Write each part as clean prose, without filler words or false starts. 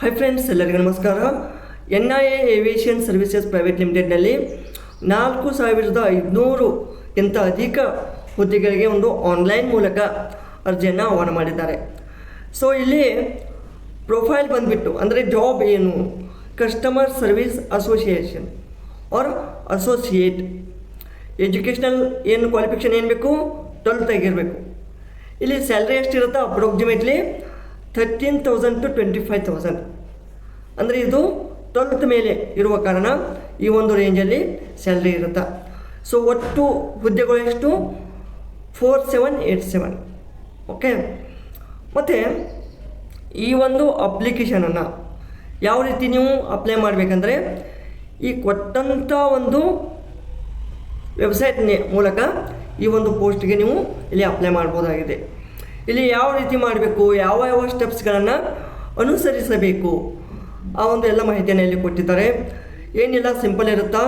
Hi friends, ಎಲ್ಲರಿಗೂ ನಮಸ್ಕಾರ. NIA aviation services private ಲಿಮಿಟೆಡ್ನಲ್ಲಿ 4500ಕ್ಕಿಂತ ಅಧಿಕ ಹುದ್ದೆಗಳಿಗೆ ಒಂದು ಆನ್ಲೈನ್ ಮೂಲಕ ಅರ್ಜಿಯನ್ನು ಆಹ್ವಾನ ಮಾಡಿದ್ದಾರೆ. ಸೊ ಇಲ್ಲಿ ಪ್ರೊಫೈಲ್ ಬಂದುಬಿಟ್ಟು ಅಂದರೆ ಜಾಬ್ ಏನು, customer service association or associate, educational ಏನು ಕ್ವಾಲಿಫಿಕೇಷನ್ ಏನು ಬೇಕು, 12th ಆಗಿರಬೇಕು. ಇಲ್ಲಿ ಸ್ಯಾಲ್ರಿ ಎಷ್ಟಿರುತ್ತಾ ಅಪ್ರಾಕ್ಸಿಮೇಟ್ಲಿ 13,000 to 25,000. ಅಂದರೆ ಇದು 12th ಮೇಲೆ ಇರುವ ಕಾರಣ ಈ ಒಂದು ರೇಂಜಲ್ಲಿ ಸ್ಯಾಲ್ರಿ ಇರುತ್ತೆ. ಸೊ ಒಟ್ಟು ಹುದ್ದೆಗಳು ಎಷ್ಟು? 4787. ಓಕೆ. ಮತ್ತು ಈ ಒಂದು ಅಪ್ಲಿಕೇಶನನ್ನು ಯಾವ ರೀತಿ ನೀವು ಅಪ್ಲೈ ಮಾಡಬೇಕಂದ್ರೆ, ಈ ಕೊಟ್ಟಂಥ ಒಂದು ವೆಬ್ಸೈಟ್ ಮೂಲಕ ಈ ಒಂದು ಪೋಸ್ಟ್ಗೆ ನೀವು ಇಲ್ಲಿ ಅಪ್ಲೈ ಮಾಡ್ಬೋದಾಗಿದೆ. ಇಲ್ಲಿ ಯಾವ ರೀತಿ ಮಾಡಬೇಕು, ಯಾವ ಸ್ಟೆಪ್ಸ್ಗಳನ್ನು ಅನುಸರಿಸಬೇಕು, ಆ ಒಂದು ಎಲ್ಲ ಮಾಹಿತಿಯನ್ನು ಇಲ್ಲಿ ಕೊಟ್ಟಿದ್ದಾರೆ. ಏನಿಲ್ಲ, ಸಿಂಪಲ್ ಇರುತ್ತಾ.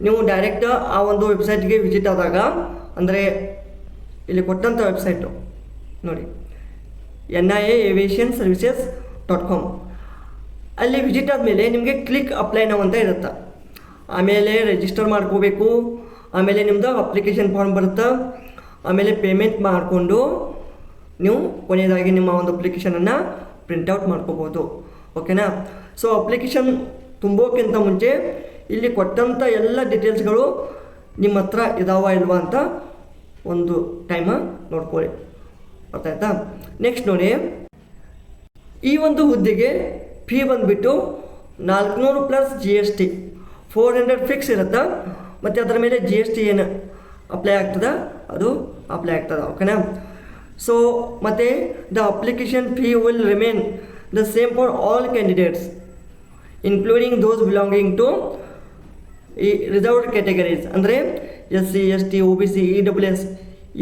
ನೀವು ಡೈರೆಕ್ಟ್ ಆ ಒಂದು ವೆಬ್ಸೈಟ್ಗೆ ವಿಸಿಟ್ ಆದಾಗ, ಅಂದರೆ ಇಲ್ಲಿ ಕೊಟ್ಟಂಥ ವೆಬ್ಸೈಟು ನೋಡಿ, NIA ಏವಿಯೇಷನ್ ಸರ್ವಿಸಸ್.com, ಅಲ್ಲಿ ವಿಸಿಟ್ ಆದಮೇಲೆ ನಿಮಗೆ ಕ್ಲಿಕ್ ಅಪ್ಲೈ ನಾವು ಅಂತ ಇರುತ್ತೆ. ಆಮೇಲೆ ರಿಜಿಸ್ಟರ್ ಮಾಡ್ಕೋಬೇಕು. ಆಮೇಲೆ ನಿಮ್ಮದು ಅಪ್ಲಿಕೇಶನ್ ಫಾರ್ಮ್ ಬರುತ್ತೆ. ಆಮೇಲೆ ಪೇಮೆಂಟ್ ಮಾಡಿಕೊಂಡು ನೀವು ಕೊನೆಯದಾಗಿ ನಿಮ್ಮ ಒಂದು ಅಪ್ಲಿಕೇಶನನ್ನು ಪ್ರಿಂಟೌಟ್ ಮಾಡ್ಕೋಬೋದು. ಓಕೆನಾ? ಸೊ ಅಪ್ಲಿಕೇಶನ್ ತುಂಬೋಕ್ಕಿಂತ ಮುಂಚೆ ಇಲ್ಲಿ ಕೊಟ್ಟಂಥ ಎಲ್ಲ ಡೀಟೇಲ್ಸ್ಗಳು ನಿಮ್ಮ ಹತ್ರ ಇದಾವ ಇಲ್ವಾ ಅಂತ ಒಂದು ಟೈಮ ನೋಡ್ಕೊಳ್ಳಿ. ಗೊತ್ತಾಯ್ತಾ? ನೆಕ್ಸ್ಟ್ ನೋಡಿ, ಈ ಒಂದು ಹುದ್ದೆಗೆ ಫೀ ಬಂದುಬಿಟ್ಟು 400 ಪ್ಲಸ್ GST 400 ಫಿಕ್ಸ್ ಇರುತ್ತೆ. ಮತ್ತು ಅದರ ಮೇಲೆ GST ಏನು ಅಪ್ಲೈ ಆಗ್ತದೆ ಅದು ಅಪ್ಲೈ ಆಗ್ತದೆ. ಓಕೆನಾ? ಸೊ ಮತ್ತು the application fee will remain the same for all candidates including those belonging to ಈ ರಿಸರ್ವ್ಡ್ ಕ್ಯಾಟಗರೀಸ್, ಅಂದರೆ SC ST OBC EWS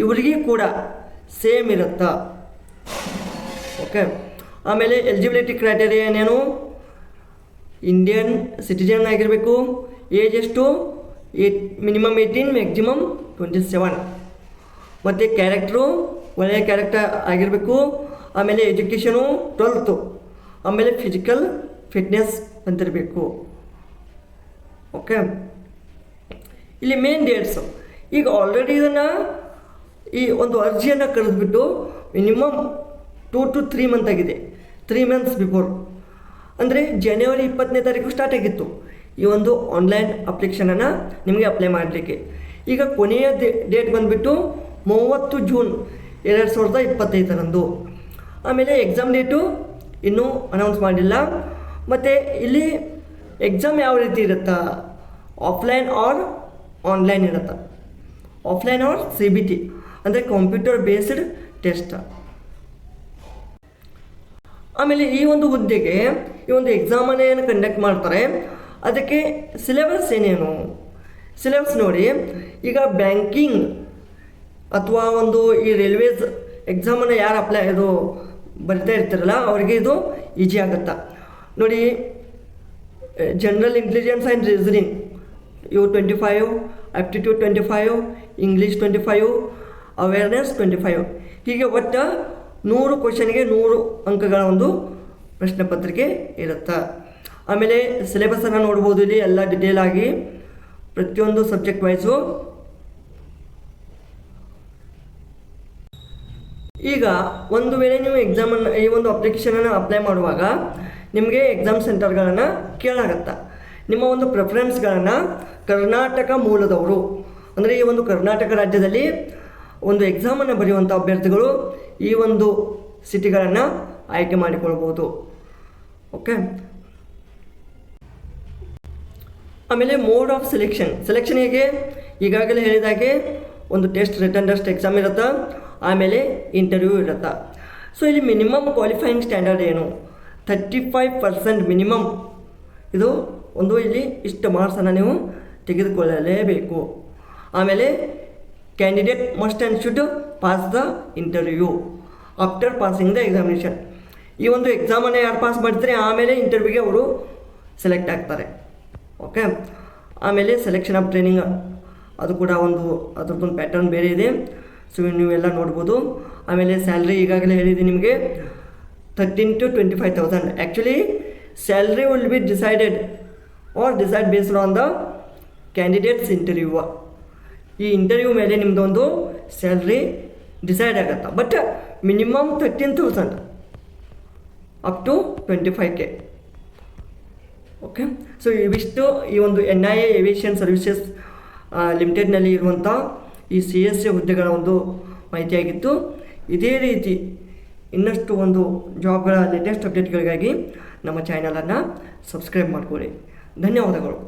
ಇವರಿಗೆ ಕೂಡ ಸೇಮ್ ಇರುತ್ತಾ. ಓಕೆ. ಆಮೇಲೆ ಎಲಿಜಿಬಿಲಿಟಿ ಕ್ರೈಟೇರಿಯಾ ಏನೇನು? ಇಂಡಿಯನ್ ಸಿಟಿಜನ್ ಆಗಿರಬೇಕು. ಏಜ್ ಎಷ್ಟು? Minimum 18, maximum 27. ಮತ್ತು ಕ್ಯಾರೆಕ್ಟ್ರು ಒಳ್ಳೆಯ ಕ್ಯಾರೆಕ್ಟರ್ ಆಗಿರಬೇಕು. ಆಮೇಲೆ ಎಜುಕೇಷನು 12th. ಆಮೇಲೆ ಫಿಸಿಕಲ್ ಫಿಟ್ನೆಸ್ ಅಂತಿರಬೇಕು. ಓಕೆ. ಇಲ್ಲಿ ಮೇನ್ ಡೇಟ್ಸು, ಈಗ ಆಲ್ರೆಡಿ ಇದನ್ನು ಈ ಒಂದು ಅರ್ಜಿಯನ್ನು ಕರೆದುಬಿಟ್ಟು ಮಿನಿಮಮ್ 2 to 3 ಮಂತ್ ಆಗಿದೆ. 3 months ಬಿಫೋರ್, ಅಂದರೆ ಜನವರಿ 20ನೇ ತಾರೀಕು ಸ್ಟಾರ್ಟ್ ಆಗಿತ್ತು ಈ ಒಂದು ಆನ್ಲೈನ್ ಅಪ್ಲಿಕೇಶನನ್ನು ನಿಮಗೆ ಅಪ್ಲೈ ಮಾಡಲಿಕ್ಕೆ. ಈಗ ಕೊನೆಯ ಡೇಟ್ ಬಂದುಬಿಟ್ಟು 30 ಜೂನ್ 2025. ಆಮೇಲೆ ಎಕ್ಸಾಮ್ ಡೇಟು ಇನ್ನೂ ಅನೌನ್ಸ್ ಮಾಡಿಲ್ಲ. ಮತ್ತು ಇಲ್ಲಿ ಎಕ್ಸಾಮ್ ಯಾವ ರೀತಿ ಇರುತ್ತಾ? ಆಫ್ಲೈನ್ ಆರ್ ಆನ್ಲೈನ್ ಇರುತ್ತೆ. ಆಫ್ಲೈನ್ ಆರ್ CBT, ಅಂದರೆ ಕಂಪ್ಯೂಟರ್ ಬೇಸ್ಡ್ ಟೆಸ್ಟ್. ಆಮೇಲೆ ಈ ಒಂದು ಹುದ್ದೆಗೆ ಈ ಒಂದು ಎಕ್ಸಾಮನ್ನು ಏನು ಕಂಡಕ್ಟ್ ಮಾಡ್ತಾರೆ, ಅದಕ್ಕೆ ಸಿಲೆಬಸ್ ಏನೇನು? ಸಿಲೆಬಸ್ ನೋಡಿ, ಈಗ ಬ್ಯಾಂಕಿಂಗ್ ಅಥವಾ ಒಂದು ಈ ರೈಲ್ವೇಸ್ ಎಕ್ಸಾಮನ್ನು ಯಾರು ಇದು ಬರಿತಾ ಇರ್ತಾರಲ್ಲ ಅವರಿಗೆ ಇದು ಈಜಿ ಆಗುತ್ತಾ. ನೋಡಿ, ಜನರಲ್ ಇಂಟೆಲಿಜೆನ್ಸ್ ಆ್ಯಂಡ್ ರೀಸನಿಂಗ್ ಇವು 25, ಆಪ್ಟಿಟ್ಯೂಡ್ 25, ಇಂಗ್ಲೀಷ್ 25, ಅವೇರ್ನೆಸ್ 25. ಹೀಗೆ ಒಟ್ಟು 100 ಕ್ವಶನ್ಗೆ 100 ಅಂಕಗಳ ಒಂದು ಪ್ರಶ್ನೆ ಪತ್ರಿಕೆ ಇರುತ್ತೆ. ಆಮೇಲೆ ಸಿಲೆಬಸನ್ನು ನೋಡ್ಬೋದು ಇಲ್ಲಿ ಎಲ್ಲ ಡಿಟೇಲ್ ಆಗಿ ಪ್ರತಿಯೊಂದು ಸಬ್ಜೆಕ್ಟ್ ವೈಸು. ಈಗ ಒಂದು ವೇಳೆ ನೀವು ಎಕ್ಸಾಮನ್ನು ಈ ಒಂದು ಅಪ್ಲಿಕೇಶನನ್ನು ಅಪ್ಲೈ ಮಾಡುವಾಗ ನಿಮಗೆ ಎಕ್ಸಾಮ್ ಸೆಂಟರ್ಗಳನ್ನು ಕೇಳಾಗತ್ತೆ. ನಿಮ್ಮ ಒಂದು ಪ್ರಿಫರೆನ್ಸ್ಗಳನ್ನು ಕರ್ನಾಟಕ ಮೂಲದವರು, ಅಂದರೆ ಈ ಒಂದು ಕರ್ನಾಟಕ ರಾಜ್ಯದಲ್ಲಿ ಒಂದು ಎಕ್ಸಾಮನ್ನು ಬರೆಯುವಂಥ ಅಭ್ಯರ್ಥಿಗಳು ಈ ಒಂದು ಸಿಟಿಗಳನ್ನು ಆಯ್ಕೆ ಮಾಡಿಕೊಳ್ಬೋದು. ಓಕೆ. ಆಮೇಲೆ ಮೋಡ್ ಆಫ್ ಸೆಲೆಕ್ಷನ್ ಹೇಗೆ? ಈಗಾಗಲೇ ಹೇಳಿದಾಗೆ ಒಂದು ಟೆಸ್ಟ್, ರಿಟರ್ನ್ ಟೆಸ್ಟ್ ಎಕ್ಸಾಮ್ ಇರುತ್ತೆ. ಆಮೇಲೆ ಇಂಟರ್ವ್ಯೂ ಇರುತ್ತೆ. ಸೊ ಇಲ್ಲಿ ಮಿನಿಮಮ್ ಕ್ವಾಲಿಫೈಯಿಂಗ್ ಸ್ಟ್ಯಾಂಡರ್ಡ್ ಏನು? 35% ಮಿನಿಮಮ್. ಇದು ಒಂದು ಇಲ್ಲಿ ಇಷ್ಟು ಮಾರ್ಕ್ಸನ್ನು ನೀವು ತೆಗೆದುಕೊಳ್ಳಲೇಬೇಕು. ಆಮೇಲೆ candidate must and should pass the interview after passing the examination. ಈ ಒಂದು ಎಕ್ಸಾಮನ್ನು ಯಾರು ಪಾಸ್ ಮಾಡ್ತಾರೆ ಆಮೇಲೆ ಇಂಟರ್ವ್ಯೂಗೆ ಅವರು ಸೆಲೆಕ್ಟ್ ಆಗ್ತಾರೆ. ಓಕೆ. ಆಮೇಲೆ ಸೆಲೆಕ್ಷನ್ ಆಫ್ ಟ್ರೈನಿಂಗ್, ಅದು ಕೂಡ ಒಂದು ಅದ್ರದ್ದೊಂದು ಪ್ಯಾಟರ್ನ್ ಬೇರೆ ಇದೆ. ಸೊ ನೀವೆಲ್ಲ ನೋಡ್ಬೋದು. ಆಮೇಲೆ ಸ್ಯಾಲ್ರಿ ಈಗಾಗಲೇ ಹೇಳಿದ್ದೀನಿ ನಿಮಗೆ 13 to 25,000. Actually salary will be decided decide based on the candidates interview. ಈ ಇಂಟರ್ವ್ಯೂ ಮೇಲೆ ನಿಮ್ಮದೊಂದು ಸ್ಯಾಲ್ರಿ ಡಿಸೈಡ್ ಆಗುತ್ತೆ. But minimum 13,000 up to 25K. Okay, so ಇವಿಷ್ಟು ಈ ಒಂದು NIA ಏವಿಯೇಷನ್ ಸರ್ವಿಸಸ್ ಲಿಮಿಟೆಡ್ನಲ್ಲಿ ಇರುವಂಥ ಈ CSA ಹುದ್ದೆಗಳ ಒಂದು ಮಾಹಿತಿಯಾಗಿತ್ತು. ಇದೇ ರೀತಿ ಇನ್ನಷ್ಟು ಒಂದು ಜಾಬ್ಗಳ ಲೇಟೆಸ್ಟ್ ಅಪ್ಡೇಟ್ಗಳಿಗಾಗಿ ನಮ್ಮ ಚಾನಲನ್ನು ಸಬ್ಸ್ಕ್ರೈಬ್ ಮಾಡಿಕೊಳ್ಳಿ. ಧನ್ಯವಾದಗಳು.